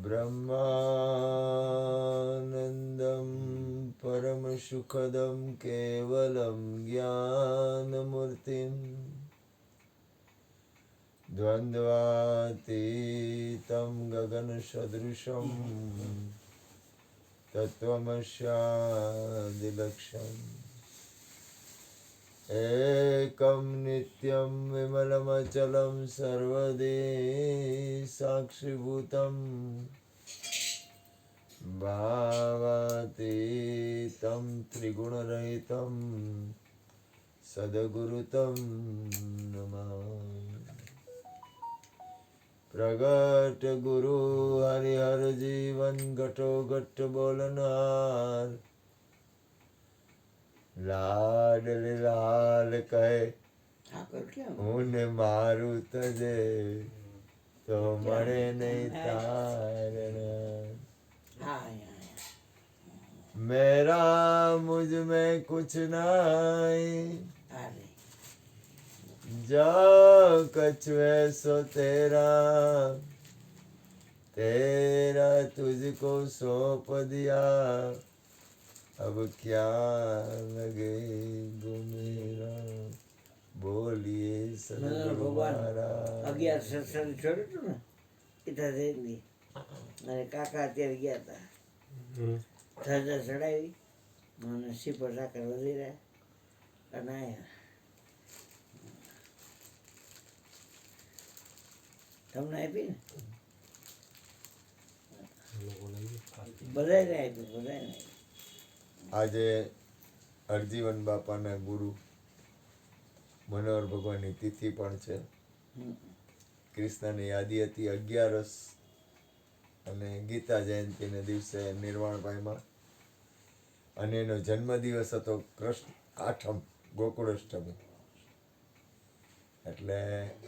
ब्रह्मानन्दं परमसुखदं केवलं ज्ञानमूर्तिं द्वन्द्वातीतं गगनसदृशं तत्त्वमस्यादिलक्ष्यम् एकं नित्यं विमलमचलं सर्वदे साक्षिभूतं भावातीतं त्रिगुणरहितं सद्गुरुतं नमामि। प्रगट गुरु हरिहर जीवन घटो घट बोलनार लाड लाल कहे ऊन मारू तजे तो मरे नहीं तारण मेरा मुझ में कुछ नहीं जो कछ है सो तेरा तेरा तुझको सौंप दिया अब क्या लगे गो मेरा बोलिए सदगुरु महाराज। 11 સત્સંગ છોડ્યું હતું ને પિતા જયંતિ અને કાકા અત્યારે ગયા હતા ધજા ચડાવી અને સીપર સાકર વધી રહ્યા અને આયા તમને આપી ને બધાને આપી બધાને આજે હરજીવન બાપાના ગુરુ મનોહર ભગવાનની તિથિ પણ છે. કૃષ્ણની યાદી હતી 11 અને ગીતા જયંતિને દિવસે નિર્વાણ પામ્યા અને એનો જન્મદિવસ હતો કૃષ્ણ આઠમ ગોકુળાષ્ટમી. એટલે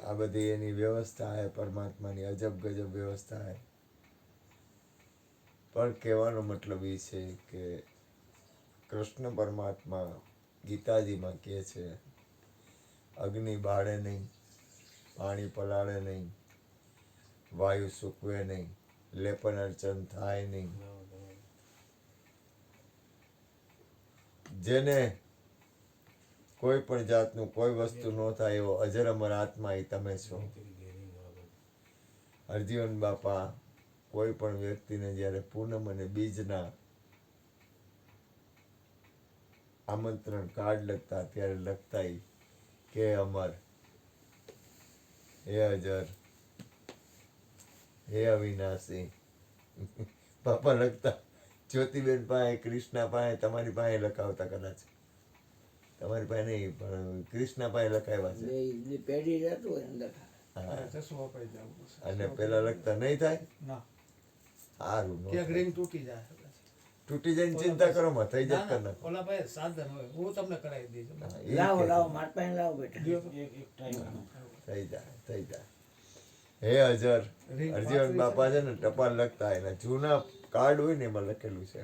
આ બધી એની વ્યવસ્થા છે પરમાત્માની અજબ ગજબ વ્યવસ્થા છે. પણ કહેવાનો મતલબ એ છે કે કૃષ્ણ પરમાત્મા ગીતાજીમાં કહે છે અગ્નિ બાળે નહીં, પાણી પલાળે નહીં, વાયુ સૂકવે નહીં, લેપન અર્ચન થાય નહીં. જેને કોઈ પણ જાતનું કોઈ વસ્તુ ન થાય એવો અજર અમર આત્મા એ તમે છો. હરજીવન બાપા કોઈ પણ વ્યક્તિને જ્યારે પૂનમ અને બીજના આમંત્રણ કાર્ડ લખતા ત્યારે લખતા કે અમર, હે અજર, હે અવિનાશી. બાપા લખતા જ્યોતિબેન પાસે, કૃષ્ણા પાસે, તમારી પાસે લખાવતા કદાચ. તમારી પાસે નહીં પણ કૃષ્ણા પાસે લખાવ્યા છે. અને પેલા લખતા નહીં થાય. સારું તૂટી જાય ચિંતા કરો માં થઈ જાય કર નાખો. ઓલા ભાઈ સાધન હોય હું તમને કરાવી દઈશ. લાવો લાવો માર પાસે લાવો બેટા થઈ જાય. હે અજર, હરજીવન બાપા છે ને ટપાલ લખતા એના જૂના કાર્ડ હોય ને એમાં લખેલું છે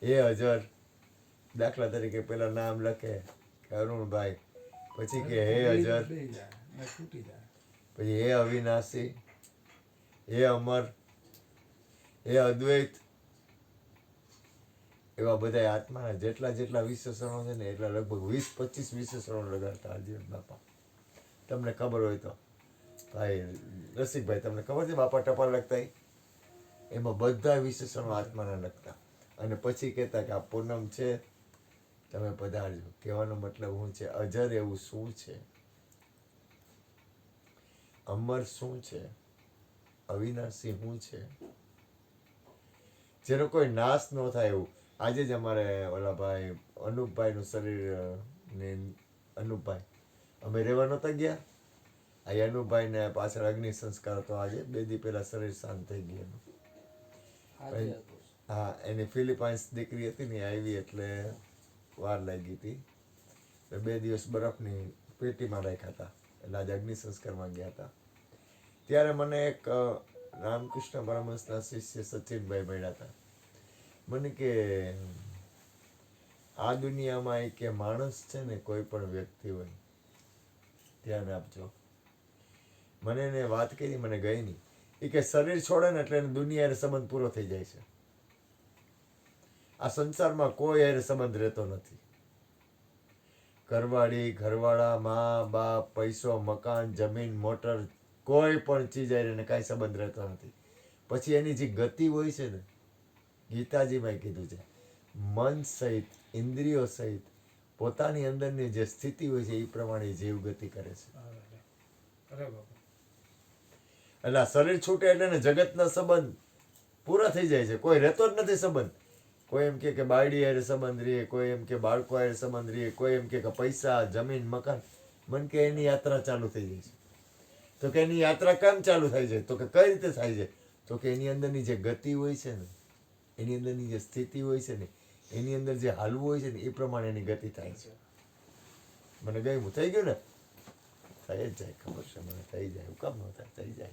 હે અજર. દાખલા તરીકે પેલા નામ લખે કે અરુણભાઈ, પછી કે હે અજર, પછી હે અવિનાશી, હે અમર, હે અદ્વૈત. એવા બધા આત્માના જેટલા જેટલા વિશેષણો છે ને એટલા લગભગ 20-25 વિશેષણો લગાડતા હરજીવન બાપા. તમને ખબર હોય તો ભાઈ રસિકભાઈ, તમને ખબર છે બાપા ટપાલ લખતા એમાં બધા વિશેષણો આત્માના લખતા અને પછી કહેતા કે આ પૂનમ છે તમે પધારજો. કહેવાનો મતલબ શું છે? અજર એવું શું છે? અમર શું છે? અવિનાશી શું છે? જેનો કોઈ નાશ ન થાય એવું. આજે જ અમારે ઓલા ભાઈ અનુપભાઈનું શરીર ને અનુપભાઈ અમે રહેવા નહોતા ગયા. આ અનુપભાઈને પાછળ અગ્નિ સંસ્કાર હતો આજે 2 દી પહેલા શરીર શાંત થઈ ગયું. હા, એની ફિલિપાઇન્સ દીકરી હતી ને આવી એટલે વાર લાગી હતી. 2 દિવસ બરફની પેટીમાં રાખ્યા હતા એટલે આજે અગ્નિ સંસ્કારમાં ગયા હતા. ત્યારે મને એક રામકૃષ્ણ પરમહંસના શિષ્ય સચિનભાઈ મળ્યા હતા. મને કે આ દુનિયામાં કે માણસ છે ને કોઈ પણ વ્યક્તિ હોય, ધ્યાન આપજો, મને એને વાત કરી, મને ગઈ નહીં. એ કે શરીર છોડે ને એટલે એને દુનિયા હારે સંબંધ પૂરો થઈ જાય છે. આ સંસારમાં કોઈ હારે સંબંધ રહેતો નથી. ઘરવાળી, ઘરવાળા, મા બાપ, પૈસો, મકાન, જમીન, મોટર, કોઈ પણ ચીજ હારે એને કાંઈ સંબંધ રહેતો નથી. પછી એની જે ગતિ હોય છે ને, ગીતાજીમાં કીધું છે, મન સહિત, ઇન્દ્રિયો સહિત પોતાની અંદરની જે સ્થિતિ હોય છે એ પ્રમાણે જીવ ગતિ કરે છે. અરે બાપા. એટલે આ શરીર છૂટે એટલે ને જગતના સંબંધ પૂરા થઈ જાય છે. કોઈ રહેતો જ નથી સંબંધ. કોઈ એમ કે બાયડી હારે સંબંધ રહે, કોઈ એમ કે બાળકો હારે સંબંધ રહે, કોઈ એમ કે પૈસા, જમીન, મકાન. મન કે એની યાત્રા ચાલુ થઈ જાય છે. તો કે એની યાત્રા કેમ ચાલુ થાય છે? તો કે કઈ રીતે થાય છે? તો કે એની અંદરની જે ગતિ હોય છે ને, એની અંદરની જે સ્થિતિ હોય છે ને, એની અંદર જે હાલવું હોય છે ને એ પ્રમાણે એની ગતિ થાય છે. મને ગયું થઈ ગયું ને, થઈ જ જાય, ખબર છે મને, થઈ જાય. હું કામ ન થાય, થઈ જાય.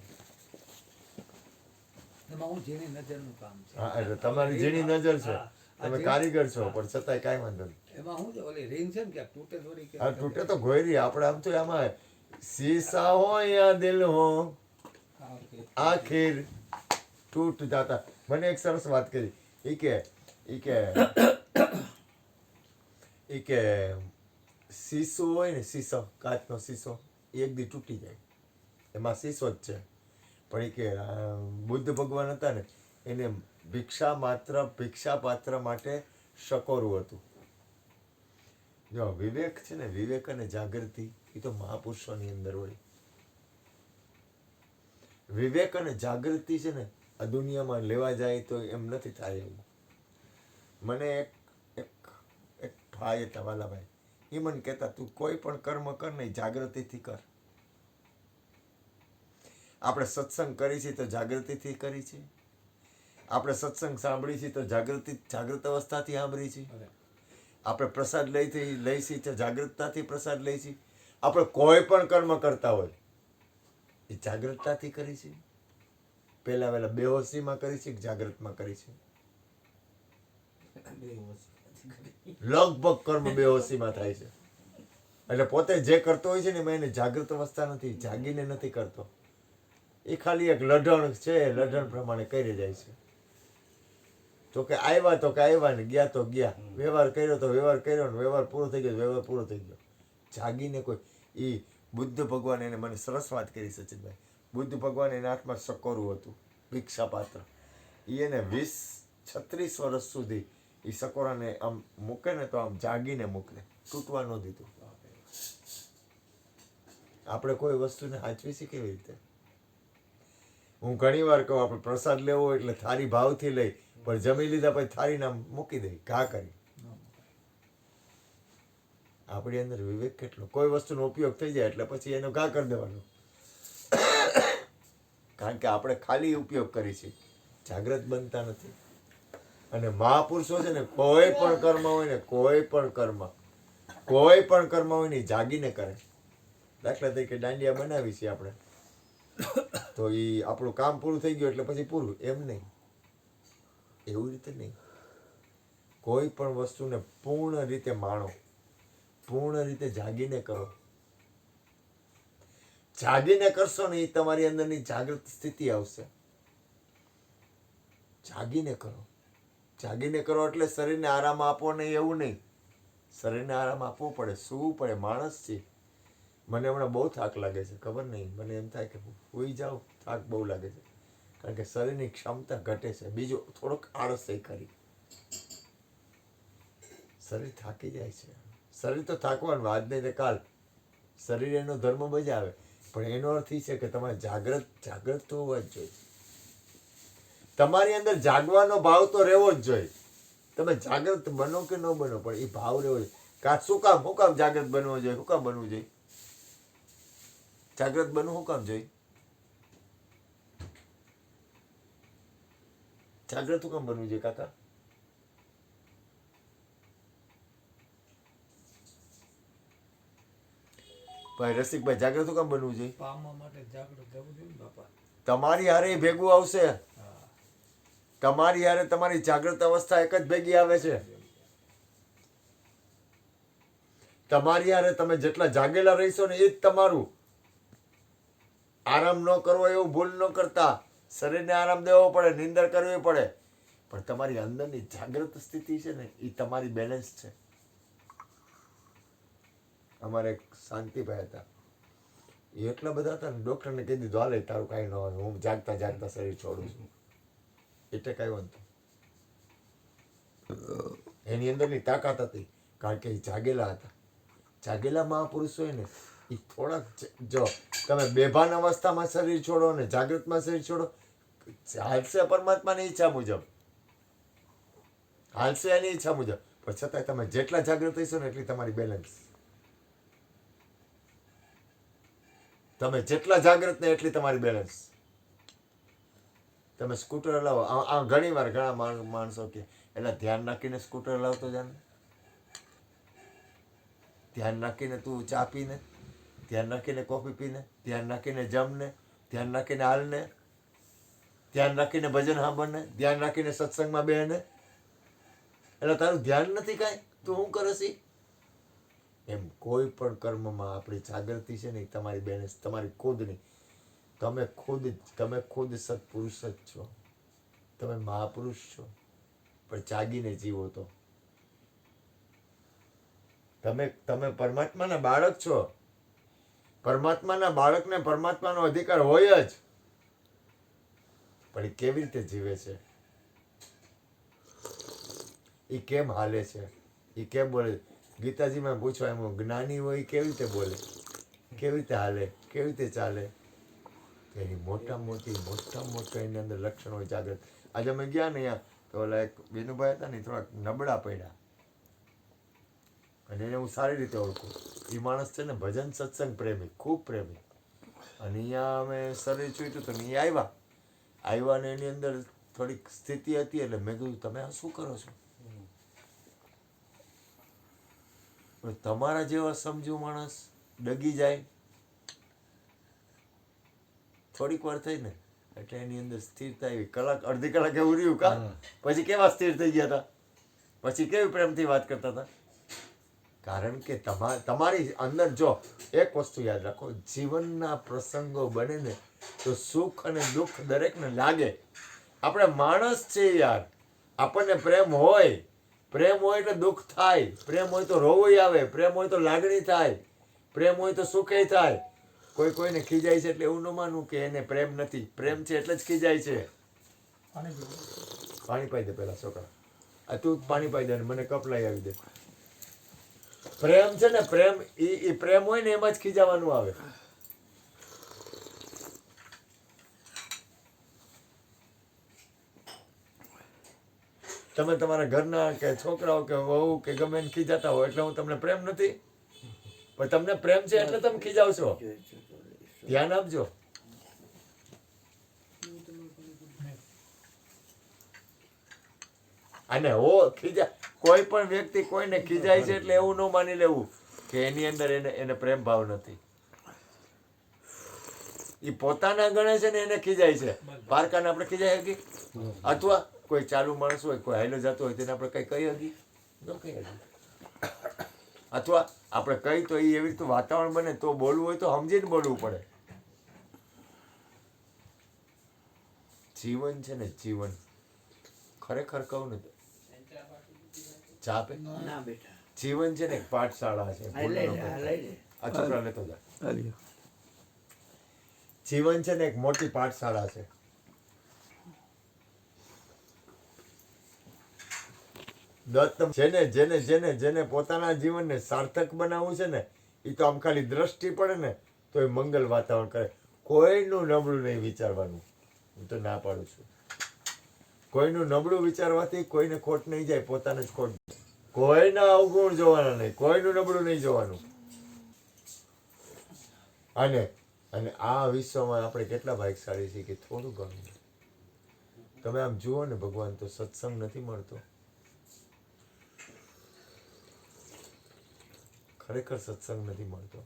એમાં હું ઝીણી નજરનું કામ છે. હા, એટલે તમારી ઝીણી નજર છે, હા, આ તમે ઝીણી- કારીગર છો, પણ છતાંય કાંઈ વાંધો નહીં. એમાં હું છે ઓલી ring છે ને ક્યાંક તૂટે થોડી કે આ તૂટે તો ગોયરી, આપણે આમ તો એમાં શીશા હો યા દિલ હો હા, okay. આખિર તૂટ જાતા. મને એક સરસ વાત કરી. ઈ કે શીશો હોય ને, શીશો, કાચનો શીશો, એ એક દી તૂટી જાય, એમાં શીશો જ છે. પણ એ કે બુદ્ધ ભગવાન હતા ને, એને ભિક્ષા પાત્ર માટે શકોરવું હતું. જો વિવેક છે ને, વિવેક અને જાગૃતિ એ તો મહાપુરુષોની અંદર હોય. વિવેક અને જાગૃતિ છે ને આ દુનિયામાં લેવા જાય તો એમ નથી થાય એવું. મને એક ભાઈ હતા, વાલાભાઈ, એ મને કહેતા, તું કોઈ પણ કર્મ કર નહીં, જાગૃતિથી કર. આપણે સત્સંગ કરી છે તો જાગૃતિથી કરી છે. આપણે સત્સંગ સાંભળી છે તો જાગૃત અવસ્થાથી સાંભળી છે. અરે, આપણે પ્રસાદ લઈ છીએ તો જાગૃતતાથી પ્રસાદ લઈ છીએ. આપણે કોઈ પણ કર્મ કરતા હોય એ જાગૃતતાથી કરી છે. પહેલા બેહોશીમાં કરી છે કે જાગૃતમાં કરી છે? લગભગ કર્મ બેહોશીમાં થાય છે. એટલે પોતે જે કરતો હોય છે ને એમાં એને જાગૃત અવસ્થા નથી, જાગીને નથી કરતો. એ ખાલી એક લઢણ છે, લઢણ પ્રમાણે કરી જાય છે. તો કે આવ્યા ને ગયા તો ગયા, વ્યવહાર કર્યો તો વ્યવહાર કર્યો ને વ્યવહાર પૂરો થઈ ગયો, વ્યવહાર પૂરો થઈ ગયો. જાગીને કોઈ એ બુદ્ધ ભગવાન એને મને સરસ વાત કરી સચિનભાઈ. બુદ્ધ ભગવાન એના હાથમાં સકોરું હતું, ભિક્ષા પાત્ર. એને 36 વર્ષ સુધી એ સકોરાને આમ મૂકે ને તો આમ જાગીને મૂકે, તૂટવા ન દીધું. આપણે કોઈ વસ્તુને સાચવી છે કેવી રીતે? હું ઘણી વાર કહું, આપણે પ્રસાદ લેવો હોય એટલે થાળી ભાવથી લઈ, પણ જમી લીધા પછી થાળી નામ મૂકી દઈ, ઘા કરી. આપણી અંદર વિવેક કેટલો? કોઈ વસ્તુનો ઉપયોગ થઈ જાય એટલે પછી એનો ઘા કરી દેવાનો. કારણ કે આપણે ખાલી ઉપયોગ કરી છે, જાગ્રત બનતા નથી. અને મહાપુરુષો છે ને, કોઈ પણ કર્મ હોય ને, કોઈ પણ કર્મ હોય ને જાગીને કરે. દાખલા તરીકે દાંડિયા બનાવી છે આપણે, તો એ આપણું કામ પૂરું થઈ ગયું એટલે પછી પૂરું, એમ નહીં. એવું રીતે નહીં. કોઈ પણ વસ્તુને પૂર્ણ રીતે માણો, પૂર્ણ રીતે જાગીને કરો. જાગીને કરશો ને એ તમારી અંદરની જાગૃત સ્થિતિ આવશે. જાગીને કરો. જાગીને કરો એટલે શરીરને આરામ આપો નહીં એવું નહીં. શરીરને આરામ આપવો પડે, સૂવું પડે. માણસ છે. મને હમણાં બહુ થાક લાગે છે, ખબર નહીં, મને એમ થાય કે સૂઈ જાઉં, થાક બહુ લાગે છે. કારણ કે શરીરની ક્ષમતા ઘટે છે. બીજું થોડોક આળસ ખરી. શરીર થાકી જાય છે. શરીર તો થાકવાનું, આજ નહીં તો કાલ. શરીર એનો ધર્મ બજાવે, પણ એનો અર્થ એ છે કે તમારે જાગ્રત તો હોવા જ જોઈએ. તમારી અંદર જાગવાનો ભાવ તો રહેવો જ જોઈએ. તમે જાગ્રત બનો કે ન બનો, પણ એ ભાવ રહેવો જોઈએ. શું કામ જાગ્રત બનવો જોઈએ? શું કામ બનવું જોઈએ? જાગ્રત બનવું શું કામ જોઈએ? જાગ્રત શું કામ બનવું જોઈએ કાકા? ભાઈ રસિકભાઈ, જાગ્રત શું કામ બનવું જોઈએ? પામવા માટે જાગૃત થવું જોઈએ ને બાપા. તમારી હારે ભેગું આવશે. હા, તમારી હારે તમારી જાગ્રત અવસ્થા એક જ ભેગી આવે છે. તમારી હારે તમે જેટલા જાગેલા રહીશો ને એ જ તમારું. આરામ ન કરવો એવું ભૂલ ન કરતા. શરીરને આરામ દેવો પડે, નિંદર કરવી પડે, પણ તમારી અંદરની જાગૃત સ્થિતિ છે ને એ તમારી બેલેન્સ છે. અમારે એક શાંતિભાઈ હતા, એ એટલા બધા હતા ને, ડૉક્ટરને કહી દીધું હાલે તારું કાંઈ ન હોય, હું જાગતા જાગતા શરીર છોડું છું. એટલે કાંઈ વાંધો. એની અંદરની તાકાત હતી, કારણ કે એ જાગેલા હતા. જાગેલા મહાપુરુષ હોય ને એ થોડાક જો તમે બેભાન અવસ્થામાં શરીર છોડો ને જાગૃતમાં શરીર છોડો, હાલશે પરમાત્માની ઈચ્છા મુજબ, હાલશે એની ઈચ્છા મુજબ, પણ છતાંય તમે જેટલા જાગૃત થઈશો ને એટલી તમારી બેલેન્સ. તમે જેટલા જાગૃત ને એટલી તમારી બેલેન્સ. તમે સ્કૂટર હલાવો, આ ઘણી વાર ઘણા માણસો કે એટલે ધ્યાન રાખીને સ્કૂટર હલાવતો જાને, ધ્યાન રાખીને તું ચા પીને, ધ્યાન રાખીને કોફી પીને, ધ્યાન રાખીને જમને, ધ્યાન રાખીને હાલને, ધ્યાન રાખીને ભજન સાંભળને, ધ્યાન રાખીને સત્સંગમાં બેને. એટલે તારું ધ્યાન નથી કાંઈ, તું શું કરે છે? એમ કોઈ પણ કર્મમાં આપણી જાગૃતિ છે ને તમારી બેલેન્સ, તમારી ખુદની. તમે ખુદ સત્પુરુષ જ છો, તમે મહાપુરુષ છો, પણ જાગીને જીવો તો તમે પરમાત્માના બાળક છો. પરમાત્માના બાળકને પરમાત્માનો અધિકાર હોય જ, પણ એ કેવી રીતે જીવે છે, એ કેમ હાલે છે, એ કેમ બોલે? ગીતાજીમાં પૂછવા એમ જ્ઞાની હોય કેવી રીતે બોલે, કેવી રીતે હાલે, કેવી રીતે ચાલે? એની મોટામાં મોટા એની અંદર લક્ષણ હોય જાગૃત. આજે અમે ગયા ને અહીંયા તો ઓલા એક બેનુભાઈ હતા ને થોડાક નબળા પડ્યા, અને એને હું સારી રીતે ઓળખું. એ માણસ છે ને ભજન સત્સંગ પ્રેમી, ખૂબ પ્રેમી. અને અહીંયા અમે શરીર છૂટ્યું તો અહીંયા આવ્યા ને એની અંદર થોડીક સ્થિતિ હતી, એટલે મેં કીધું તમે આ શું કરો છો? પણ તમારા જેવા સમજુ માણસ ડગી જાય થોડીક વાર થઈ ને એટલે એની અંદર સ્થિરતા આવી. કલાક અડધી કલાક એવું રહ્યું કા, પછી કેવા સ્થિર થઈ ગયા હતા, પછી કેવી પ્રેમથી વાત કરતા હતા. કારણ કે તમારી અંદર જો એક વસ્તુ યાદ રાખો, જીવનના પ્રસંગો બને ને તો સુખ અને દુઃખ દરેકને લાગે. આપણે માણસ છે યાર, આપણને પ્રેમ હોય એટલે દુઃખ થાય, પ્રેમ હોય તો રોવું આવે, પ્રેમ હોય તો લાગણી થાય, પ્રેમ હોય તો સુખે થાય. કોઈને ખીજાય છે એટલે એવું ન માનવું કે એને પ્રેમ નથી, પ્રેમ છે એટલે જ ખીજાય છે. પાણી પાઈ દે પેલા છોકરા, આ તું પાણી પાઈ દે ને મને કપ લઈ આવી દે. પ્રેમ છે ને પ્રેમ, એ પ્રેમ હોય ને એમાં જ ખીજાવાનું આવે. તમે તમારા ઘરના કે છોકરાઓ કે વહુ કે ગમે એને ખીજાતા હોય એટલે હું તમને પ્રેમ નથી, પણ તમને પ્રેમ છે એટલે તમે ખીજાવશો. ધ્યાન આપજો. અને કોઈ પણ વ્યક્તિ કોઈને ખીજાય છે એટલે એવું ન માની લેવું કે એની અંદર એને પ્રેમ ભાવ નથી. એ પોતાના ગણે છે ને એને ખીજાય છે. પારકાને આપણે ખીજાય હકી? અથવા કોઈ ચાલુ માણસ હોય, કોઈ હાઈલો જતો હોય તેને આપણે કઈ કહી હકી? ન કહી હકી. અથવા આપણે કઈ તો એવી રીતે વાતાવરણ બને તો બોલવું હોય તો સમજીને બોલવું પડે. જીવન છે ને જીવન, ખરેખર કહું ને ચા પે ના બેટા, જીવન છે ને એક પાઠશાળા છે. આ લઈ લે, આ લઈ લે. આ છોકરા લેતો જા. જીવન છે ને એક મોટી પાઠશાળા છે. જેને પોતાના જીવનને સાર્થક બનાવવું છે ને એ તો આમ ખાલી દ્રષ્ટિ પડે ને તો એ મંગલ વાતાવરણ કરે. કોઈનું નબળું નહીં વિચારવાનું, હું તો ના પાડું છું. કોઈનું નબળું વિચારવાથી કોઈને ખોટ નહીં જાય, પોતાને જ ખોટ. કોઈના અવગુણ જોવાના નહીં, કોઈનું નબળું નહીં જોવાનું. અને આ વિશ્વમાં આપણે કેટલા ભાગ્યશાળી છીએ કે થોડું ઘણું તમે આમ જુઓ ને, ભગવાન તો સત્સંગ નથી મળતો. ખરેખર સત્સંગ નથી મળતો.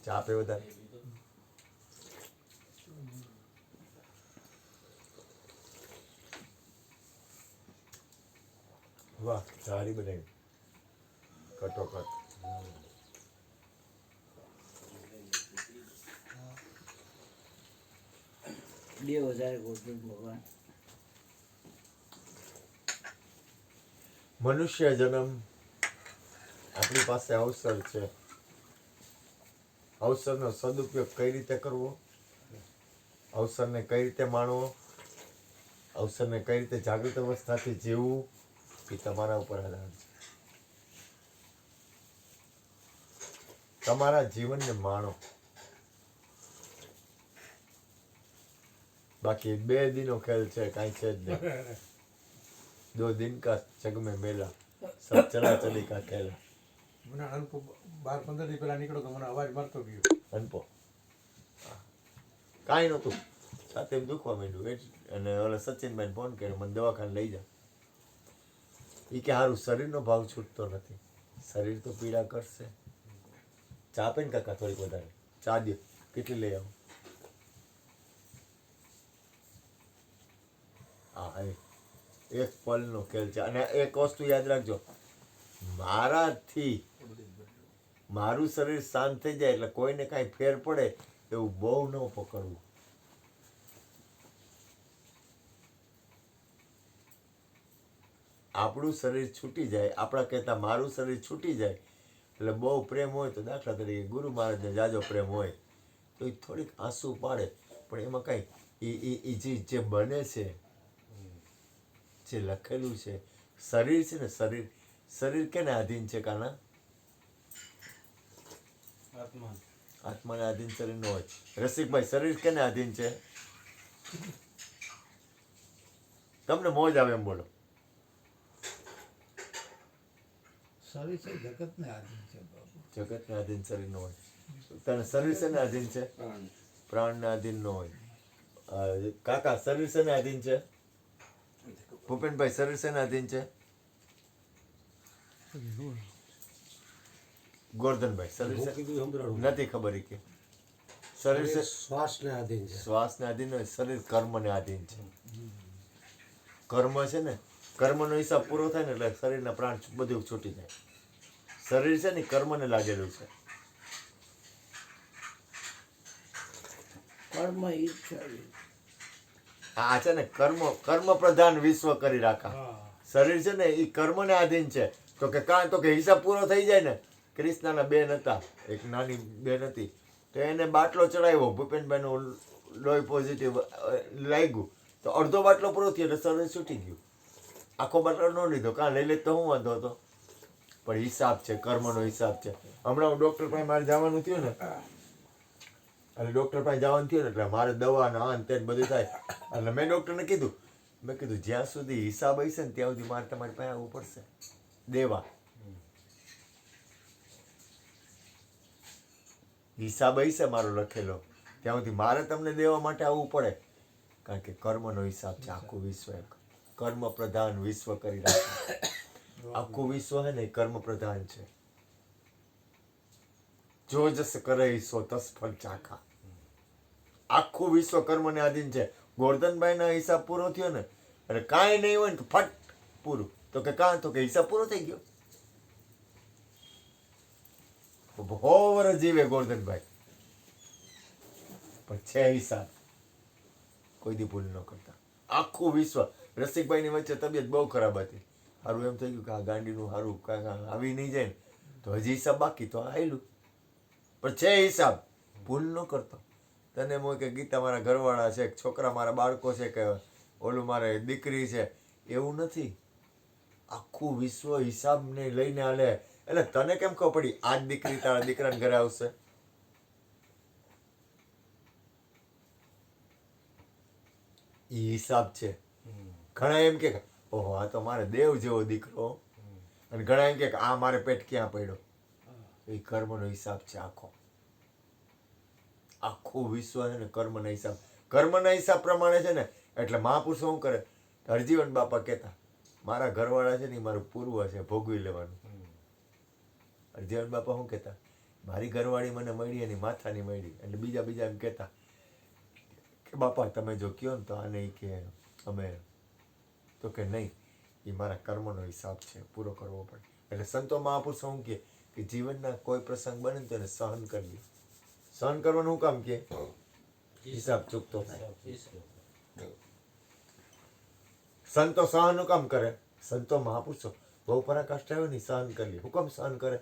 ચા પે વધારે વાહ, સારી બનાવી કટોકટ. દેવ વધારે ગોઠવું ભગવાન. મનુષ્ય જન્મ આપણી પાસે અવસર છે. અવસરનો સદુપયોગ કઈ રીતે કરવો, અવસરને કઈ રીતે માણવો, અવસરને કઈ રીતે જાગૃત અવસ્થાથી જીવવું, એ તમારા ઉપર આધાર છે. તમારા જીવનને માણો. બાકી 2 દિનો ખેલ છે, કાંઈ છે જ નહીં. 2 दिन का जग में मेला सब चला चली का खेला. મને અલ્પ 12-15 દી પહેલા નીકળ્યો તો મને અવાજ મારતો ગયો. અનપો કાંઈ નહોતું, સાથે દુખવા માંડ્યું અને ઓલા સચિનભાઈ ફોન કર્યો, મને દવાખાને લઈ જા. એ કે સારું શરીરનો ભાવ છૂટતો નથી, શરીર તો પીડા કરશે. ચા આપે ને કાકા થોડીક વધારે ચા દો, કેટલી લઈ આવું? હા એક પલનો ખેલ છે. અને એક વસ્તુ યાદ રાખજો, મારું શરીર શાંત થઈ જાય એટલે કોઈને કાંઈ ફેર પડે એવું બહુ ન પકડવું. આપણું શરીર છૂટી જાય, આપણા કહેતા મારું શરીર છૂટી જાય એટલે બહુ પ્રેમ હોય તો, દાખલા તરીકે ગુરુ મહારાજને જાજો પ્રેમ હોય તો એ થોડીક આંસુ પાડે, પણ એમાં કાંઈ જે બને છે, જે લખેલું છે, શરીર છે ને, શરીર કેને આધીન છે કાના? આત્માને આધીન શરીર ન હોય. રસિકભાઈ, શરીર કેને આધીન છે? તમને મોજ આવે એમ બોલો. શરીર છે જગતને આધીન છે બાપુ. જગતને આધીન શરીર ન હોય. તને શરીર શેને આધીન છે? પ્રાણને આધીન ન હોય. કાકા, શરીર શેને આધીન છે? ભૂપેનભાઈ, શરીર શેને આધીન છે? ગોરધનભાઈ, શરીર નથી ખબર કે શરીર છે શ્વાસને આધીન છે. શ્વાસને આધીન હોય. શરીર કર્મને આધીન છે. કર્મ છે ને, કર્મનો હિસાબ પૂરો થાય ને એટલે શરીરના પ્રાણ બધું છૂટી જાય. શરીર છે ને કર્મને લાગેલું છે. કર્મ ઈચ્છા. આ છે ને કર્મ પ્રધાન વિશ્વ કરી રાખા. શરીર છે ને એ કર્મને આધીન છે. તો કે હિસાબ પૂરો થઈ જાય ને. ક્રિષ્નાના બેન હતા, એક નાની બેન હતી, તો એને બાટલો ચડાવ્યો, ભૂપેનભાઈનું લોહી પોઝિટિવ લાગ્યું તો અડધો બાટલો પૂરો થયો એટલે શરીર છૂટી ગયું. આખો બાટલો ન લીધો, કાં લઈ લે તો હું વાંધો હતો? પણ હિસાબ છે, કર્મનો હિસાબ છે. હમણાં ડૉક્ટર પાસે મારે જવાનું થયું ને, એટલે ડૉક્ટર પાસે જવાનું થયું ને એટલે મારે દવા ને આ તે બધું થાય એટલે મેં ડૉક્ટરને કીધું, જ્યાં સુધી હિસાબ હશે ને ત્યાં સુધી મારે તમારી પાસે આવવું પડશે દેવા. હિસાબ હશે મારો લખેલો ત્યાં સુધી મારે તમને દેવા માટે આવવું પડે, કારણ કે કર્મનો હિસાબ છે. આખું વિશ્વ કર્મ પ્રધાન વિશ્વ કરી રાખે. આખું વિશ્વ હે ને કર્મ પ્રધાન છે. જો જસ કરે ઈસો તસ ફળ ચાખા. આખું વિશ્વ કર્મને આધીન છે. ગોરધનભાઈનો હિસાબ પૂરો થયો ને એટલે કાંઈ નહીં હોય ને તો ફટ પૂરું. તો કે હિસાબ પૂરો થઈ ગયો. બહુ વર્ષ જીવે ગોરધનભાઈ, પણ છે હિસાબ. કોઈ દી ભૂલ ન કરતા. આખું વિશ્વ. રસિકભાઈની વચ્ચે તબિયત બહુ ખરાબ હતી. સારું એમ થઈ ગયું કે આ ગાંડીનું સારું કાંઈ આવી નહીં જાય ને તો હજી હિસાબ બાકી, તો આવેલું પણ છે હિસાબ. ભૂલ ન કરતો. તને એમ હોય કે ગીતા મારા ઘરવાળા છે, છોકરા મારા બાળકો છે, કે ઓલું મારે દીકરી છે, એવું નથી. આખું વિશ્વ હિસાબને લઈને હાલે. એટલે તને કેમ ખબર પડી આજ દીકરી તારા દીકરાને ઘરે આવશે? એ હિસાબ છે. ઘણા એમ કે ઓહો આ તો મારે દેવ જેવો દીકરો, અને ઘણા એમ કે આ મારે પેટ ક્યાં પડ્યો. એ કર્મનો હિસાબ છે આખો. આખું વિશ્વ છે ને કર્મના હિસાબ. કર્મના હિસાબ પ્રમાણે છે ને એટલે મહાપુરુષો શું કરે? હરજીવન બાપા કહેતા મારા ઘરવાળા છે ને એ મારું પૂર્વ છે, ભોગવી લેવાનું. હરજીવન બાપા શું કહેતા? મારી ઘરવાળી મને મળી એની માથાની મળી. એટલે બીજા એમ કહેતા કે બાપા તમે જો કહો ને તો આ નહીં કે અમે, તો કે નહીં, એ મારા કર્મનો હિસાબ છે, પૂરો કરવો પડે. એટલે સંતો મહાપુરુષો શું કહે કે જીવનના કોઈ પ્રસંગ બને ને તો એને સહન કરવી. સહન કરવાનું શું કામ કે હિસાબ ચૂકતો થાય. સંતો સહન કામ કરે? સંતો મહાપુરુષો બહુ પરાકાષ્ઠા હોય ને સહન કરી લે. હુકમ સહન કરે?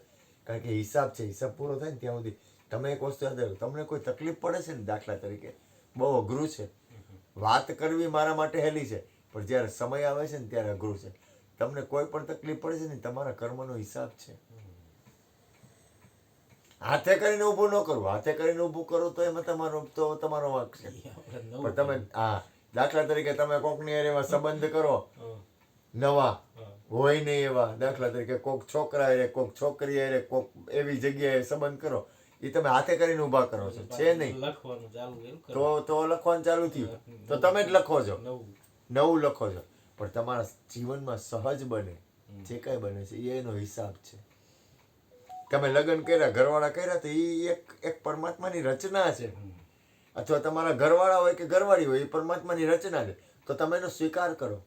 કારણ કે હિસાબ છે, હિસાબ પૂરો થાય ને ત્યાં સુધી તમે એક વસ્તુ યાદ રાખો, તમને કોઈ તકલીફ પડે છે ને, દાખલા તરીકે બહુ અઘરું છે, વાત કરવી મારા માટે હેલી છે, પણ જ્યારે સમય આવે છે ને ત્યારે અઘરું છે. તમને કોઈ પણ તકલીફ પડે છે ને, તમારા કર્મનો હિસાબ છે. હાથે કરીને ઊભું ન કરવું, હાથે કરીને ઊભું કરો તો એમાં તમારો વાંક છે. પણ તમે દાખલા તરીકે તમે કોકની હારે એવા સંબંધ કરો નવા હોય નહીં એવા, દાખલા તરીકે કોક છોકરા હારે, કોક છોકરી હારે, કોક એવી જગ્યાએ સંબંધ કરો, એ તમે હાથે કરીને ઊભા કરો છો, છે નહીં? તો લખવાનું ચાલુ થયું તો તમે જ લખો છો, નવું લખો છો. પણ તમારા જીવનમાં સહજ બને જે કાંઈ બને છે એ એનો હિસાબ છે. તમે લગ્ન કર્યા, ઘરવાળા કર્યા, તો એ એક પરમાત્માની રચના છે. અથવા તમારા ઘરવાળા હોય કે ઘરવાળી હોય, એ પરમાત્માની રચના છે. તો તમે એનો સ્વીકાર કરો.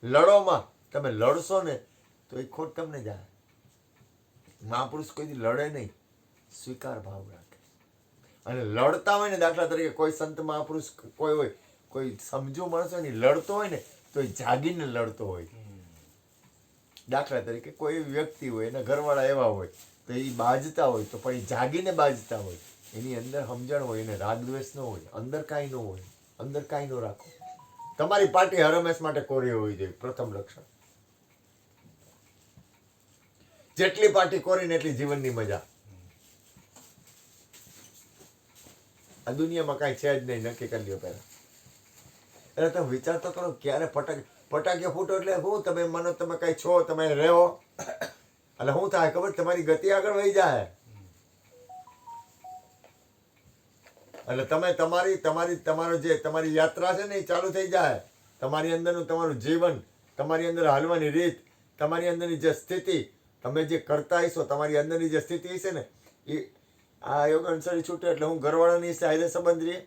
લડોમાં તમે લડશો ને તો એ ખોટ તમને જાય. મહાપુરુષ કોઈ દી લડે નહીં, સ્વીકાર ભાવ રાખે. અને લડતા હોય ને, દાખલા તરીકે કોઈ સંત મહાપુરુષ કોઈ હોય, કોઈ સમજુ માણસ હોય ને, લડતો હોય ને તો એ જાગીને લડતો હોય. દાખલા તરીકે કોઈ એવી વ્યક્તિ હોય, એના ઘરવાળા એવા હોય, તો એ બાજતા હોય, તો પણ એ જાગીને બાજતા હોય. એની અંદર સમજણ હોય, એને રાગદ્વેષ ન હોય, અંદર કાંઈ ન હોય, અંદર કાંઈ ન રાખો. તમારી પાર્ટી હર હંમેશ માટે કોરી હોવી જોઈએ, પ્રથમ લક્ષણ. જેટલી પાર્ટી કોરીને એટલી જીવનની મજા. આ દુનિયામાં કાંઈ છે જ નહીં, નક્કી કરી લ્યો પહેલા. એટલે તમે વિચાર તો કરો, ક્યારે ફટાકીઓ ફૂટો એટલે શું? તમે માનો તમે કઈ છો, તમે રહો, એટલે શું થાય ખબર? તમારી ગતિ આગળ વહી જાય. એટલે તમે તમારી યાત્રા છે ને એ ચાલુ થઈ જાય. તમારી અંદરનું તમારું જીવન, તમારી અંદર હાલવાની રીત, તમારી અંદરની જે સ્થિતિ, તમે જે કરતા હશો, તમારી અંદરની જે સ્થિતિ હશે ને, એ આ યોગન શરીર છૂટે એટલે હું ઘરવાળાની સાથે સંબંધ રહીએ,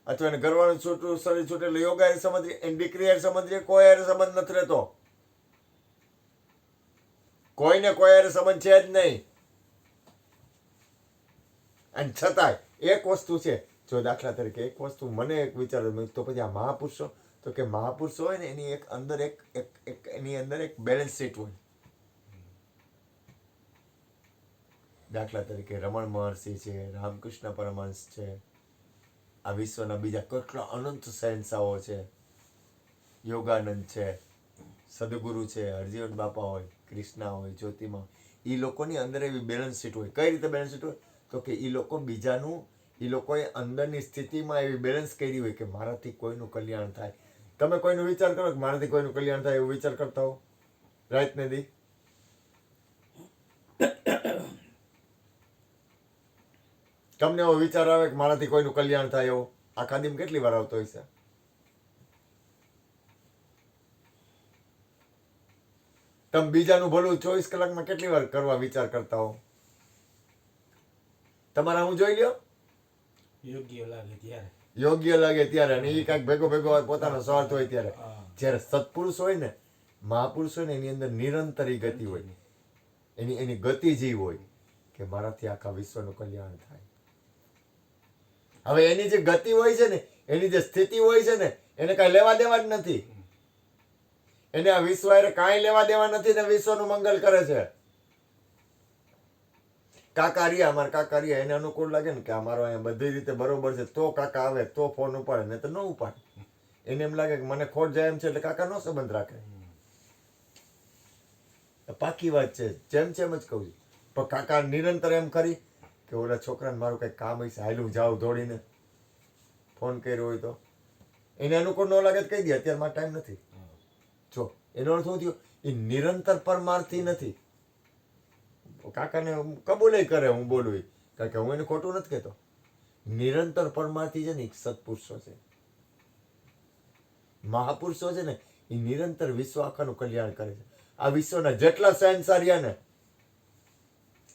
અથવા એને ઘરવાળું શરીર છૂટે એટલે યોગા હારે સંબંધ રહીએ, એની દીકરી હારે સંબંધ રહીએ. કોઈ હારે સંબંધ નથી રહેતો, કોઈને કોઈ હારે સંબંધ છે જ નહીં. અને છતાંય એક વસ્તુ છે, જો દાખલા તરીકે એક વસ્તુ મને એક વિચાર, તો પછી આ મહાપુરુષો, તો કે મહાપુરુષો હોય ને એની એક અંદર એની અંદર એક બેલેન્સ શીટ હોય. દાખલા તરીકે રમણ મહર્ષિ છે, રામકૃષ્ણ પરમહંસ છે, આ વિશ્વના બીજા કેટલા અનંત શહેનશાહો છે, યોગાનંદ છે, સદગુરુ છે, હરજીવન બાપા હોય, કૃષ્ણા હોય, જ્યોતિમાં, એ લોકોની અંદર એવી બેલેન્સ શીટ હોય. કઈ રીતે બેલેન્સ શીટ હોય? તો કે એ લોકો બીજાનું, એ લોકોએ અંદરની સ્થિતિમાં એવી બેલેન્સ કરી હોય કે મારાથી કોઈનું કલ્યાણ થાય. તમે કોઈનો વિચાર કરો કે મારાથી કોઈનું કલ્યાણ થાય એવું વિચાર કરતા હો રાત ને દી? તમને એવો વિચાર આવે કે મારાથી કોઈનું કલ્યાણ થાય એવો આખા દીમાં કેટલી વાર આવતો હશે? તમે બીજાનું ભલું 24 કલાકમાં કેટલી વાર કરવા વિચાર કરતા હો? તમારા હું જોઈ લ્યો, યોગ્ય લાગે ત્યારે, અને એ કાંઈક ભેગો પોતાનો સ્વાર્થ હોય ત્યારે. જ્યારે સત્પુરુષ હોય ને, મહાપુરુષ હોય ને, એની અંદર નિરંતર ગતિ હોય, એની ગતિ જે હોય કે મારાથી આખા વિશ્વનું કલ્યાણ થાય. હવે એની જે ગતિ હોય છે ને, એની જે સ્થિતિ હોય છે ને, એને કાંઈ લેવા દેવા જ નથી. એને આ વિશ્વ હારે કાંઈ લેવા દેવા નથી ને વિશ્વનું મંગલ કરે છે. કાકારિયા, અમારા કાકારિયા, એને અનુકૂળ લાગે ને કે અમારો અહીંયા બધી રીતે બરોબર છે, તો કાકા આવે તો ફોન ઉપાડે, ને તો ન ઉપાડે. એને એમ લાગે કે મને ખોટ જાય એમ છે એટલે કાકા નો સંબંધ રાખે. પાકી વાત છે, જેમ જ કહું છું. પણ કાકા નિરંતર એમ કરી કે ઓલા છોકરાને મારું કંઈક કામ હશે, હાલું જાઉં દોડીને, ફોન કર્યો હોય તો એને અનુકૂળ ન લાગે તો કહી દે અત્યારે મારો ટાઈમ નથી. જો એનો અર્થ શું થયો? એ નિરંતર પરમાર્થી નથી. કાકાને કબૂલે કરે હું બોલું, કારણ કે હું એને ખોટું નથી કહેતો. નિરંતર પરમાર્થી છે ને એક સત્પુરુષો છે, મહાપુરુષો છે ને, એ નિરંતર વિશ્વ આખાનું કલ્યાણ કરે છે. આ વિશ્વના જેટલા શહેનશાહ રહ્યા ને,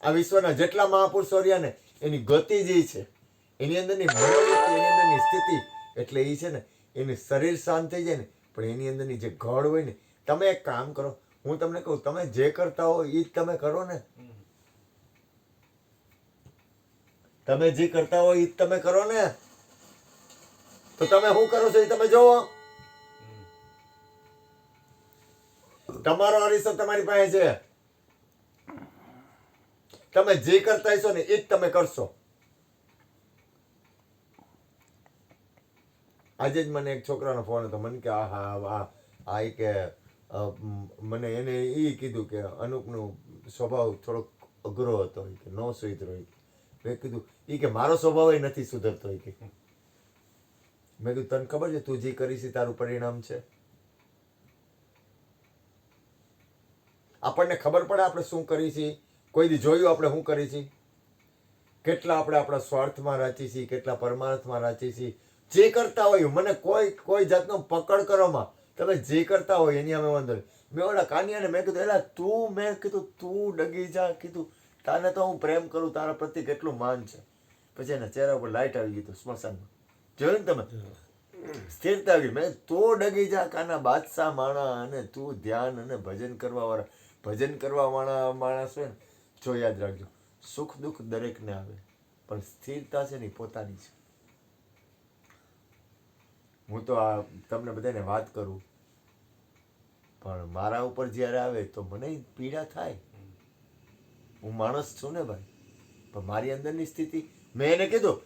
આ વિશ્વના જેટલા મહાપુરુષો રહ્યા ને, એની ગતિ જે છે, એની અંદરની મનોવૃત્તિ, એની અંદરની સ્થિતિ, એટલે એ છે ને, એનું શરીર શાંત થઈ જાય ને, પણ એની અંદરની જે ઘડ હોય ને, તમે એક કામ કરો, હું તમને કહું, તમે જે કરતા હો એ જ તમે કરો ને. તમે જે કરતા હો એ જ તમે કરો ને. તો તમે શું કરો છો એ તમે જોવો. તમારો અરીસો તમારી પાસે છે. તમે જે કરતા હશો ને એ જ તમે કરશો. આજે જ મને એક છોકરાનો ફોન હતો. મને કે આ કે મને એને એ કીધું કે અનુપનો સ્વભાવ થોડોક અઘરો હતો કે ન સુધરો. મેં કીધું એ કે મારો સ્વભાવ એ નથી સુધરતો કે. મેં કીધું તને ખબર છે તું જે કરીશ એ તારું પરિણામ છે. આપણને ખબર પડે આપણે શું કરી છીએ. કોઈ દી જોયું આપણે શું કરી છીએ. કેટલા આપણે આપણા સ્વાર્થમાં રાચી છીએ, કેટલા પરમાર્થમાં રાચી છીએ. જે કરતા હોય મને કોઈ જાતનો પકડ કરવામાં, તમે જે કરતા હોય એની અમે વાંધો નહીં. મેં ઓલા કાનિયાને મેં કીધું એલા મેં કીધું તું ડગી જા. કીધું તાને તો હું પ્રેમ કરું, તારા પ્રત્યે કેટલું માન છે. પછી એના ચહેરા ઉપર લાઈટ આવી ગઈ. સ્મશાનમાં જોયું ને તમે, સ્થિરતા આવી. મેં તું ડગી જા કાના બાદશાહ માણા, અને તું ધ્યાન અને ભજન કરવા વાળા માણસ હોય ને, જો યાદ રાખજો સુખ દુઃખ દરેકને આવે, પણ સ્થિરતા છે ને પોતાની છે. હું તો આ તમને બધાને વાત કરું, પણ મારા ઉપર જ્યારે આવે તો મને પીડા થાય. હું માણસ છું ને ભાઈ, પણ મારી અંદરની સ્થિતિ, મેં એને કીધું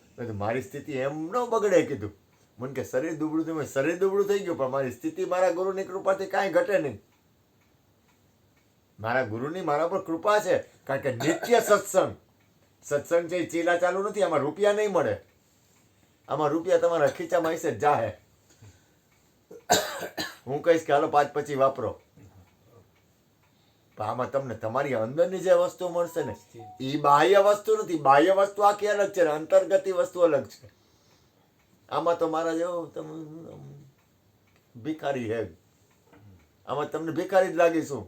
મારી સ્થિતિ એમ ન બગડે. કીધું મને કે શરીર દુબળું થયું, શરીર દુબળું થઈ ગયું, પણ મારી સ્થિતિ મારા ગુરુની કૃપાથી કાંઈ ઘટે નહીં. મારા ગુરુની મારા પર કૃપા છે, કારણ કે નિત્ય સત્સંગ છે. ચીલા ચાલુ નથી. આમાં રૂપિયા નહીં મળે. આમાં રૂપિયા તમારા ખીચામાં હશે જાહે. હું કહીશ કે હાલો 5 પછી વાપરો, પણ આમાં તમને તમારી અંદરની જે વસ્તુ મળશે ને એ બાહ્ય વસ્તુ નથી. બાહ્ય વસ્તુ આખી અલગ છે, અંતર્ગતી વસ્તુ અલગ છે. આમાં તો મારા જેવો તમે ભિખારી હે, આમાં તમને ભિખારી જ લાગીશું.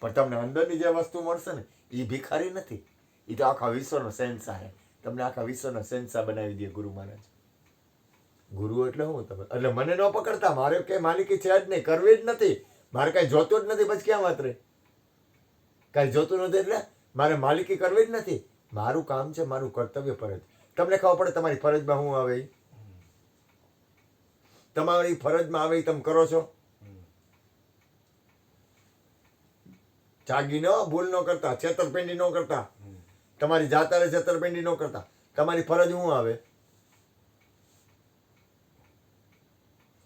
પણ તમને અંદરની જે વસ્તુ મળશે ને એ ભિખારી નથી. એ તો આખા વિશ્વનો શહેનશાહ હે. તમને આખા વિશ્વનો શહેનશાહ બનાવી દે ગુરુ મહારાજ. ગુરુ એટલે હું તમે એટલે મને ન પકડતા. મારે કઈ માલિકી છે જ નહીં, કરવી જ નથી. મારે કઈ જોતું જ નથી. પછી ક્યાં વાત રહે? કઈ જોતું નથી એટલે મારે માલિકી કરવી જ નથી. મારું કામ છે, મારું કર્તવ્ય ફરજ. તમને ખબર પડે તમારી ફરજમાં શું આવે? તમારી ફરજમાં આવે તમે કરો છો. જાગી ન ભૂલ ન કરતા, છેતરપિંડી ન કરતા, તમારી જાતારે છેતરપિંડી ન કરતા. તમારી ફરજ શું આવે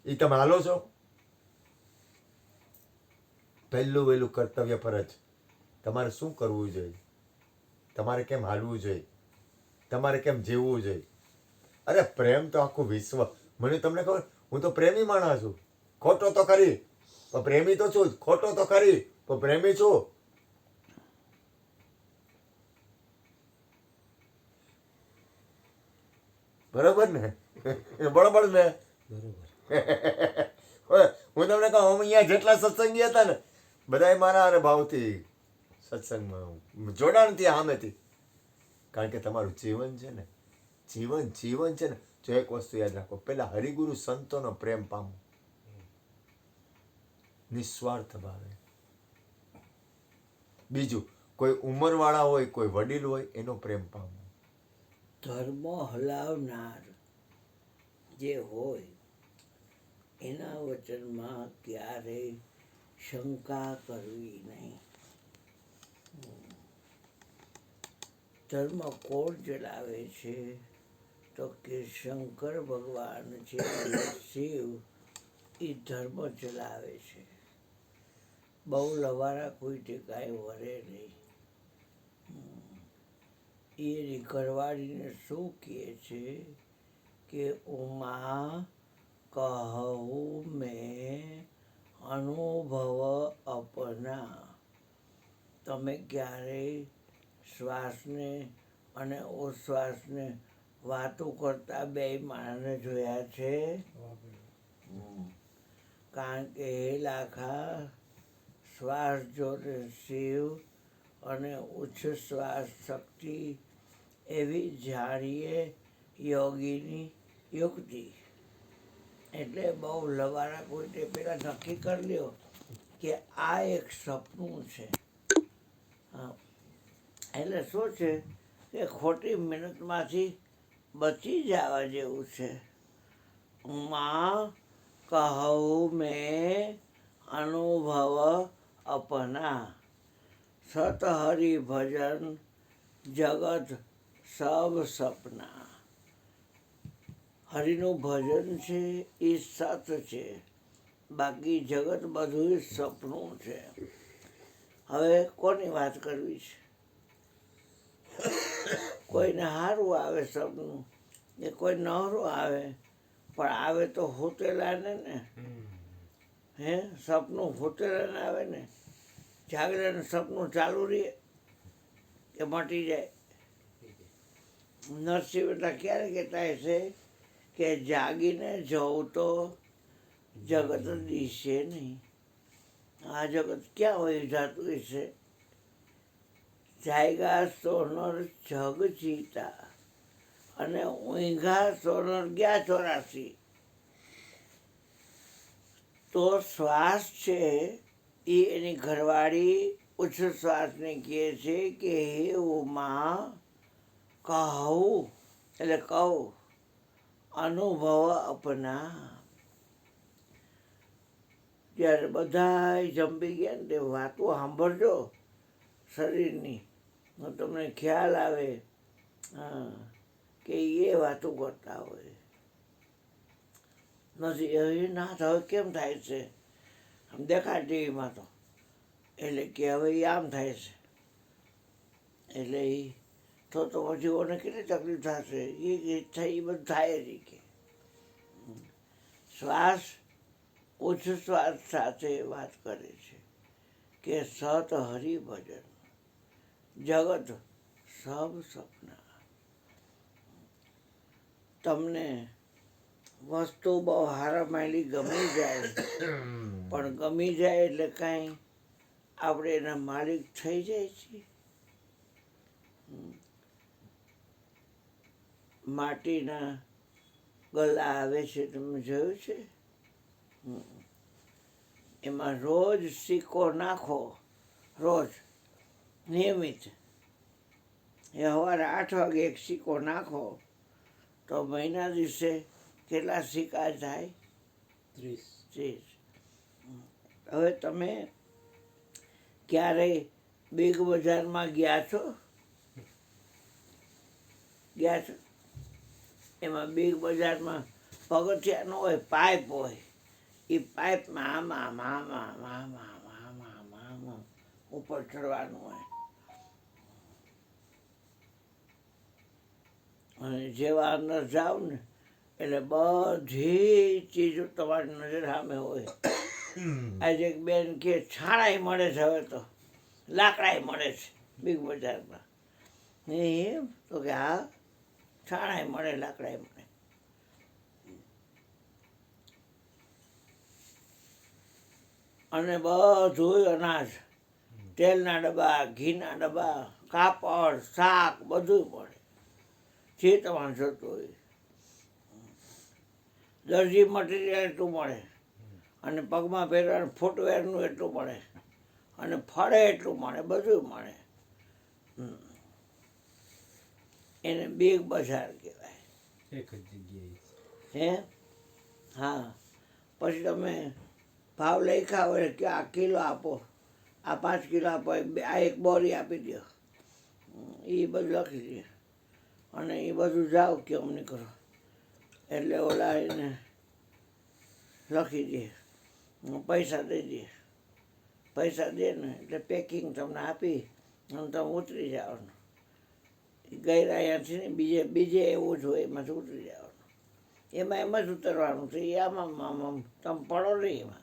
એ તમે હાલો છો. પહેલું વહેલું કર્તવ્ય ફરજ. તમારે શું કરવું જોઈએ, તમારે કેમ હાલવું જોઈએ, તમારે કેમ જીવવું જોઈએ. અરે પ્રેમ તો આખું વિશ્વ. મને તમને ખબર, હું તો પ્રેમી માણસ છું. ખોટો તો ખરી, પણ પ્રેમી તો છું. ખોટો તો ખરી, પણ પ્રેમી છું. બરોબર ને? બરોબર ને? હું તમને કહું, અહીંયા જેટલા સત્સંગી હતા ને બધાય મારા અરે ભાવથી સત્સંગમાં જોડાણથી સામેથી. કારણ કે તમારું જીવન છે ને, જીવન છે ને. જો એક વસ્તુ યાદ રાખો, પેલા હરિગુરુ સંતોનો પ્રેમ પામો, નિસ્વાર્થ ભાવે. બીજું કોઈ ઉંમરવાળા હોય, કોઈ વડીલ હોય, એનો પ્રેમ પામો. ધર્મ હલાવનાર જે હોય એના વચનમાં ક્યારેય શંકા કરવી નહીં. ધર્મ કોણ ચલાવે છે? તો કે શંકર ભગવાન છે, શિવ એ ધર્મ ચલાવે છે. બહુ લવારા કોઈ ટેકાય વરે નહીં. એની ઘરવાળીને શું કહે છે કે ઉમા કહું મેં અનુભવ અપના. તમે ક્યારેય શ્વાસને અને ઉશ્વાસને વાતો કરતા બે માણસને જોયા છે? કારણ કે હે લાખા, શ્વાસ જોડે શિવ અને ઉચ્છ્વાસ શક્તિ એવી જાણીએ યોગીની યુક્તિ. એટલે બહુ લવારા કોઈને પેલા નક્કી કરી લ્યો કે આ એક સપનું છે. હા, એટલે શું છે કે ખોટી મહેનતમાંથી બચી જવા જેવું છે. માં કહું મેં અનુભવ અપના, સત હરિ ભજન જગત સબ સપના. હરિનું ભજન છે એ સત છે, બાકી જગત બધું સપનું છે. હવે કોની વાત કરવી છે? કોઈને સારું આવે સપનું એ કોઈ નવરું આવે, પણ આવે તો હોતેલાને ને. હે સપનું હોતેલાને આવે ને. જાગરણ સપનું ચાલુ રહે કે મટી જાય. નરસિંહ બેટા ક્યારે કહેતા હશે કે જાગીને જવું તો જગત દિશે નહીં. આ જગત ક્યાં હોય જાતું હશે? જાયગા સોનર જગ જીતા, અને ઊંઘા સોનર ગયા 84. તો શ્વાસ છે એ એની ઘરવાળી ઉચ્છ્વાસને કહે છે કે હે ઉમા કહું, એટલે કહું અનુભવ અપના. જ્યારે બધા જંપી ગયા ને તે વાતો સાંભળજો શરીરની, તો તમને ખ્યાલ આવે કે એ વાતો કરતા હોય. નથી હવે ના હવે કેમ થાય છે? આમ દેખાય ટીવીમાં તો, એટલે કે હવે એ આમ થાય છે, એટલે એ તો પછી ઓને કેટલી તકલીફ થશે? એ થાય એ બધું થાય જ કે શ્વાસ ઉચ્છ્વાસ સાથે વાત કરે છે કે સત હરિ ભજન જગત સબ સપના. તમને વસ્તુ બહુ હારામાયલી ગમી જાય, પણ ગમી જાય એટલે કાંઈ આપણે એના માલિક થઈ જાય છીએ. માટીના ગલા આવે છે, તમે જોયું છે? એમાં રોજ સિક્કો નાખો, રોજ નિયમિત. એ સવારે 8 વાગે એક સિક્કો નાખો તો મહિના દિવસે કેટલા સિક્કા થાય? 30. હવે તમે ક્યારેય બિગ બજારમાં ગયા છો? ગયા છો? એમાં બિગ બજારમાં પગથિયા ન હોય, પાઇપ હોય. એ પાઇપમાં આમાં આમાં આમાં આમાં આમાં ઉપર ચડવાનું હોય. અને જેવા અંદર જાવ ને એટલે બધી ચીજો તમારી નજર સામે હોય. આજે એક બેન કે છાણાય મળે છે, હવે તો લાકડાય મળે છે બિગ બજારમાં. એમ તો કે હા, છાણાય મળે, લાકડાય મળે. અને બધું અનાજ, તેલના ડબ્બા, ઘીના ડબ્બા, કાપડ, શાક બધું મળે, જે તમારે જોતું હોય. દરજી મટીરિયલ એટલું મળે, અને પગમાં પહેરવાનું ફૂટવેરનું એટલું મળે, અને ફળે એટલું મળે, બધું મળે. એને બિગ બજાર કહેવાય. એક જ જગ્યાએ. હે હા. પછી તમે ભાવ લખ્યા હોય કે આ કિલો આપો, આ 5 કિલો આપો, આ એક બોરી આપી દો, એ બધું લખી દે. અને એ બધું જાઓ કે અમને કરો, એટલે ઓલા એને લખી દે, પૈસા દઈ દે. પૈસા દે ને એટલે પેકિંગ તમને આપી અને તમે ઉતરી જવાનું. ગયરા અહીંયાથી ને બીજે એવું જ હોય, એમાંથી ઉતરી જવાનું. એમ જ ઉતરવાનું છે. એ આમાં તમે પડો નહીં એમાં.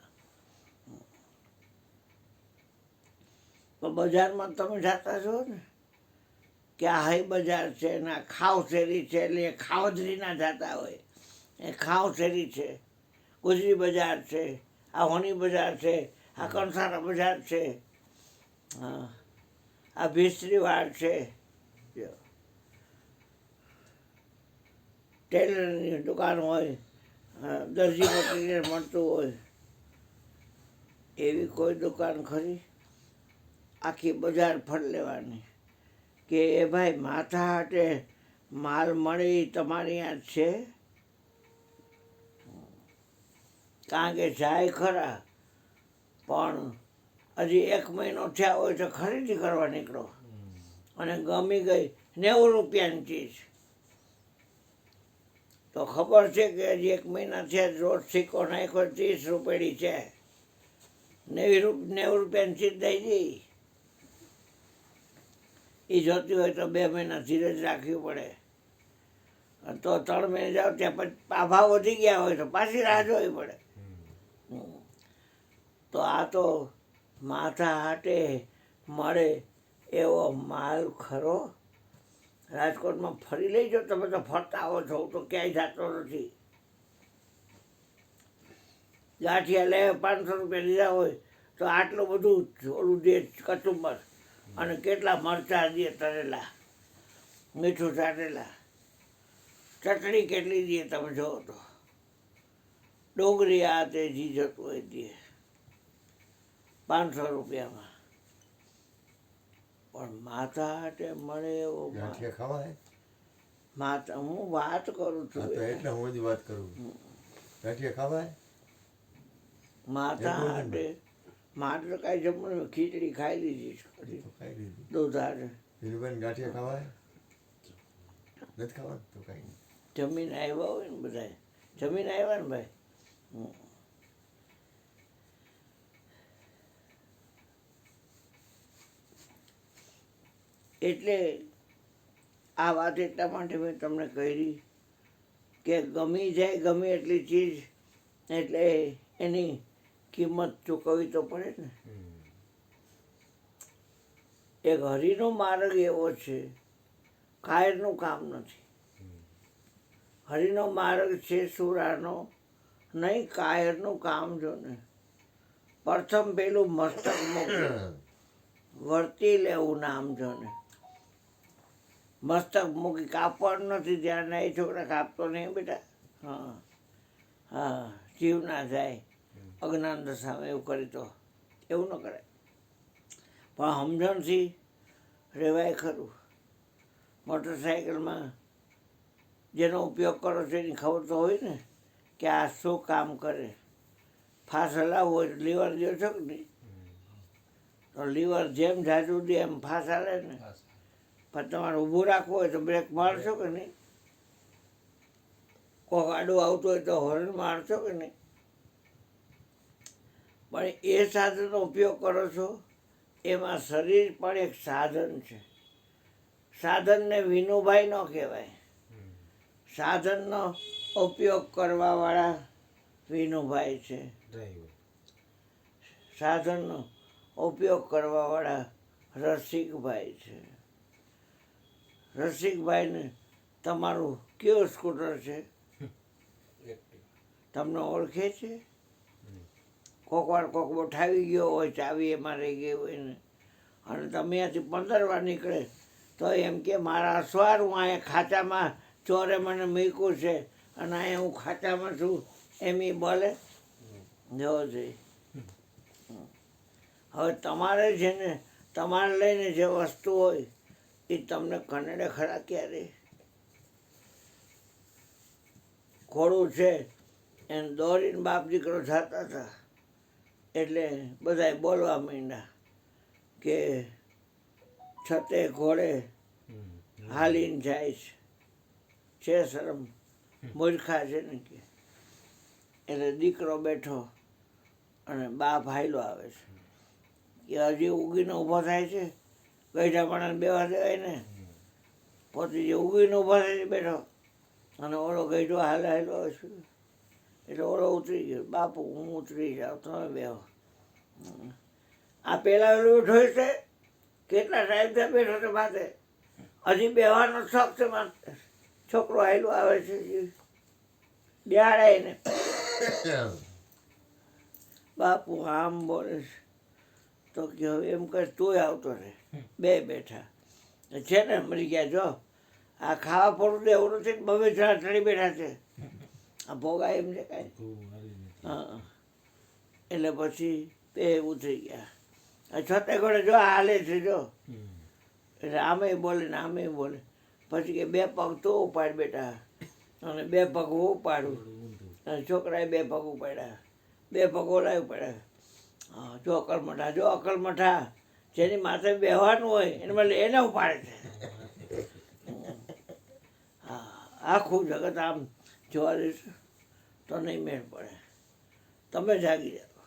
તો બજારમાં તમે જતા છો ને કે આ હાઈ બજાર છે ને આ ખાવ શેરી છે, એટલે એ ખાવદરીના જતા હોય. એ ખાવ શેરી છે, ગુજરી બજાર છે, આ હોની બજાર છે, આ કંસારા બજાર છે, હા, આ ભીસરીવાડ છે, ટેલરની દુકાન હોય, દરજી મટીરિયલ મળતું હોય. એવી કોઈ દુકાન ખરી? આખી બજાર ફરી લેવાની કે એ ભાઈ માથા હાટે માલ મળી તમારી ત્યાં જ છે? કારણ કે જાય ખરા પણ હજી 1 મહિનો થયા હોય તો ખરીદી કરવા નીકળો અને ગમી ગઈ 90 રૂપિયાની ચીજ, તો ખબર છે કે હજી 1 મહિના થયા રોજ સિક્કો નાખ્યો 30 રૂપિયાની છે, 90 રૂપિયાની ચીજ દઈ દઈ. એ જોતી હોય તો 2 મહિના ધીરજ રાખવી પડે. તો 3 મહિને જાઓ ત્યાં પછી આ ભાવ વધી ગયા હોય તો પાછી રાહ જોવી પડે. તો આ તો માથા હાટે મળે એવો માલ ખરો? રાજકોટમાં ફરી લઈ જાઓ, તમે તો ફરતા આવો છો, હું તો ક્યાંય જતો નથી. ગાંઠિયા લે 500 રૂપિયા લીધા હોય તો આટલું બધું ઓલું દે કચુંબર, અને કેટલા મરચાં દે તરેલા, મીઠું ચાટેલા, ચટણી કેટલી દે તમે જુઓ તો, ડુંગળી આ તે જી જતું હોય દે 500 રૂપિયામાં. પણ માથા હાટે મળે એવો ગાંઠિયા ખવાય? માથા, હું વાત કરું હા છું, તો એટલે હું જ વાત કરું. ગાંઠિયા ખવાય? માથા એટલું હાટે મારે તો કાંઈ જમવાનું, ખીચડી ખાઈ લીધી તો ખાઈ લીધું. દૂધ હાટે. ધીરુભાઈ ગાંઠિયા ખવાય? નથી ખાવાનું તો કાંઈ નહીં. જમીન આવ્યા હોય ને બધા, જમીન આવ્યા ને ભાઈ. એટલે આ વાત એટલા માટે મેં તમને કરી કે ગમી જાય ગમે એટલી ચીજ એટલે એની કિંમત ચૂકવવી તો પડે ને. એક હરિનો માર્ગ એવો છે, કાયરનું કામ નથી. હરિનો માર્ગ છે સુરાનો, નહીં કાયરનું કામ. જો ને પ્રથમ પેલું મસ્તક મૂકે વર્તી લેવું નામ. જો ને મસ્તક મૂકી કાપવાનું નથી, ધ્યાન ના, એ છોકરા કાપતો નહીં બેટા. હા હા, જીવ ના જાય અજ્ઞાન દશામાં એવું કરી તો, એવું ન કરાય. પણ સમજણથી રહેવાય ખરું. મોટરસાઇકલમાં જેનો ઉપયોગ કરો છો એની ખબર તો હોય ને કે આ શું કામ કરે. ફાસ હલાવવું હોય તો લીવર દો છો કે નહીં, તો લીવર જેમ જાજુ દે એમ ફાસ હાલે ને. પણ તમારે ઊભું રાખવું હોય તો બ્રેક મારશો કે નહીં? કોક આડું આવતું હોય તો હોર્ન મારશો કે નહીં? પણ એ સાધનનો ઉપયોગ કરો છો એમાં શરીર પણ એક સાધન છે. સાધનને વિનુભાઈ ન કહેવાય, સાધનનો ઉપયોગ કરવાવાળા વિનુભાઈ છે. સાધનનો ઉપયોગ કરવાવાળા રસિકભાઈ છે. રસિકભાઈને તમારું કેવું સ્કૂટર છે? તમને ઓળખે છે? કોક વાર કોક ઉઠાવી ગયો હોય, ચાવી એમાં રહી ગઈ હોય ને, અને તમે અહીંયાથી 15 વાર નીકળે તો એમ કે મારા અસવાર હું અહીંયા ખાતામાં ચોરે મને મૂક્યું છે અને અહીંયા હું ખાતામાં છું એમ એ બોલે. જવો જોઈએ. હવે તમારે છે ને તમારે લઈને જે વસ્તુ હોય એ તમને કનડે ખરા ક્યારે? ઘોડું છે એને દોડીને બાપ દીકરો જતા હતા એટલે બધાય બોલવા માંડ્યા કે છતે ઘોડે હાલીને જાય છે શરમ, મૂર્ખા છે ને કે. એટલે દીકરો બેઠો અને બાપ હાયલો આવે છે કે હજી ઉગીને ઊભો થાય છે, ગઈઢા માણસ બેવા દેવાય ને. પોતે જે ઉગીને ઊભો થાય છે બેઠો અને ઓલો ગઈઢો હાલે હાલો આવે છે. એટલે ઓલો ઉતરી ગયો, બાપુ હું ઉતરી જાઉં, તમે બેહો. આ પેલા ઓલો બેઠો છે, કેટલા ટાઈમથી બેઠો છે માથે, હજી બેવાનો શોખ છે માથે. છોકરો હાયલો આવે છે, બેહાડાય ને. બાપુ આમ બોલે છે તો કે હવે એમ કહે તું આવતો રહે. બે બેઠા છે ને મરી ગયા. જો આ ખાવા પડું તો એવું નથી ને, બબે જણા ચડી બેઠા છે. આ ભોગા એમ છે કાંઈ. હા, એટલે પછી બે ઉતરી ગયા. છતે ઘોડે જો હાલે છે જો, એટલે આમે બોલે ને આમે બોલે. પછી કે 2 પગ તો ઉપાડ બેટા, અને 2 પગ હું ઉપાડું. અને છોકરાએ 2 પગ ઉપાડ્યા, 2 પગ ઓલાય ઉપાડ્યા. હા, જો અકલમઠા જેની માથે બેહવાનું હોય એને બદલે એને ઉપાડે છે. હા, આખું જગત આમ જોવા દઈશું તો નહીં મેળ પડે. તમે જાગી જાઓ.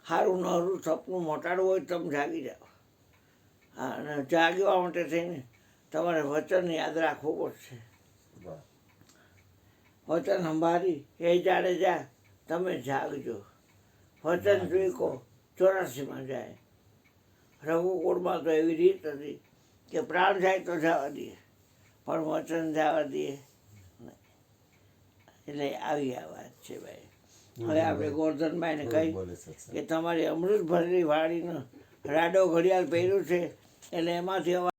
સારું નરું સપનું મોટાડવું હોય તો તમે જાગી જાઓ. હા, અને જાગવા માટે થઈને તમારે વચન યાદ રાખવું પડશે. વાહ. વચન સંભાળી એ જાડે જા તમે જાગજો. વચન જોઈકો 84માં જાય. રઘુકુળમાં તો એવી રીત હતી કે પ્રાણ જાય તો જવા દઈએ, પણ વચન જવા દઈએ નહીં. એટલે આવી આ વાત છે ભાઈ. હવે આપણે ગોરધનભાઈને કહી બોલે સત્સંગ. કે તમારી અમૃત ભરેલી વાડીનો રાડો ઘડિયાળ પહેર્યું છે એટલે એમાંથી